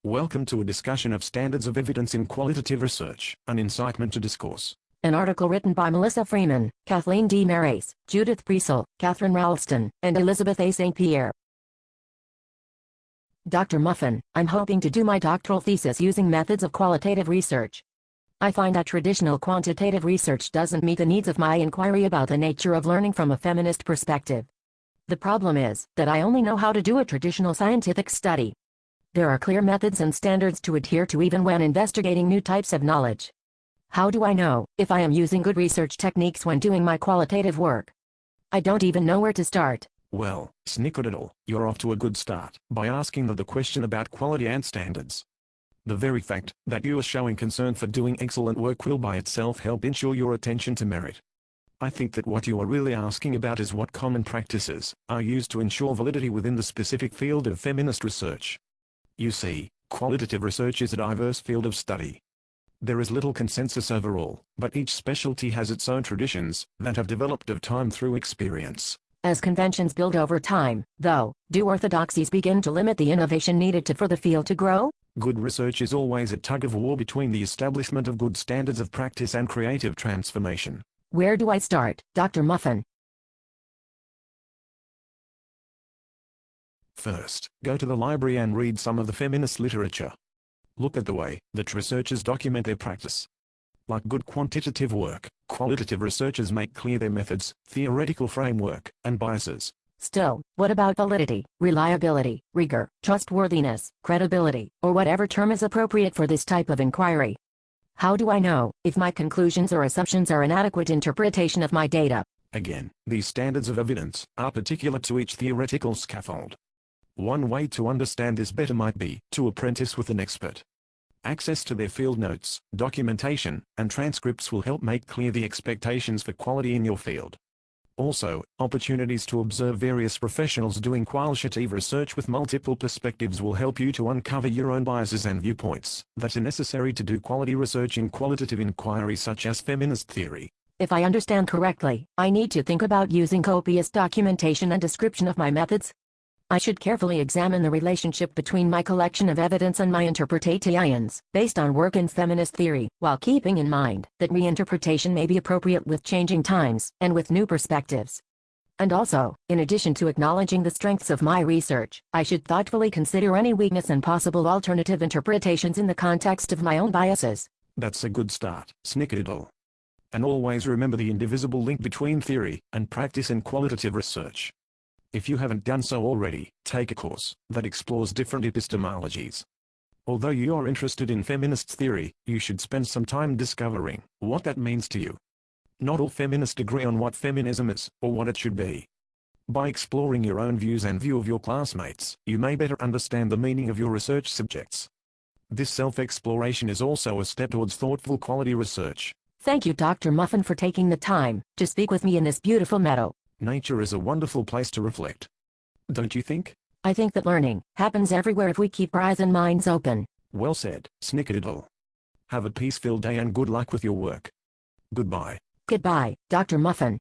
Welcome to a discussion of standards of evidence in qualitative research, an incitement to discourse. An article written by Melissa Freeman, Kathleen D. Marais, Judith Priesel, Catherine Ralston, and Elizabeth A. St. Pierre. Dr. Muffin, I'm hoping to do my doctoral thesis using methods of qualitative research. I find that traditional quantitative research doesn't meet the needs of my inquiry about the nature of learning from a feminist perspective. The problem is that I only know how to do a traditional scientific study. There are clear methods and standards to adhere to even when investigating new types of knowledge. How do I know if I am using good research techniques when doing my qualitative work? I don't even know where to start. Well, snickerdoodle, you're off to a good start by asking the question about quality and standards. The very fact that you are showing concern for doing excellent work will by itself help ensure your attention to merit. I think that what you are really asking about is what common practices are used to ensure validity within the specific field of feminist research. You see, qualitative research is a diverse field of study. There is little consensus overall, but each specialty has its own traditions that have developed of time through experience. As conventions build over time, though, do orthodoxies begin to limit the innovation needed for the field to grow? Good research is always a tug-of-war between the establishment of good standards of practice and creative transformation. Where do I start, Dr. Muffin? First, go to the library and read some of the feminist literature. Look at the way that researchers document their practice. Like good quantitative work, qualitative researchers make clear their methods, theoretical framework, and biases. Still, what about validity, reliability, rigor, trustworthiness, credibility, or whatever term is appropriate for this type of inquiry? How do I know if my conclusions or assumptions are an adequate interpretation of my data? Again, these standards of evidence are particular to each theoretical scaffold. One way to understand this better might be to apprentice with an expert. Access to their field notes, documentation, and transcripts will help make clear the expectations for quality in your field. Also, opportunities to observe various professionals doing qualitative research with multiple perspectives will help you to uncover your own biases and viewpoints that are necessary to do quality research in qualitative inquiry such as feminist theory. If I understand correctly, I need to think about using copious documentation and description of my methods. I should carefully examine the relationship between my collection of evidence and my interpretations, based on work in feminist theory, while keeping in mind that reinterpretation may be appropriate with changing times and with new perspectives. And also, in addition to acknowledging the strengths of my research, I should thoughtfully consider any weakness and possible alternative interpretations in the context of my own biases. That's a good start, snickerdoodle. And always remember the indivisible link between theory and practice in qualitative research. If you haven't done so already, take a course that explores different epistemologies. Although you are interested in feminist theory, you should spend some time discovering what that means to you. Not all feminists agree on what feminism is, or what it should be. By exploring your own views and view of your classmates, you may better understand the meaning of your research subjects. This self-exploration is also a step towards thoughtful quality research. Thank you, Dr. Muffin, for taking the time to speak with me in this beautiful meadow. Nature is a wonderful place to reflect. Don't you think? I think that learning happens everywhere if we keep our eyes and minds open. Well said, snickerdoodle. Have a peace-filled day and good luck with your work. Goodbye. Goodbye, Dr. Muffin.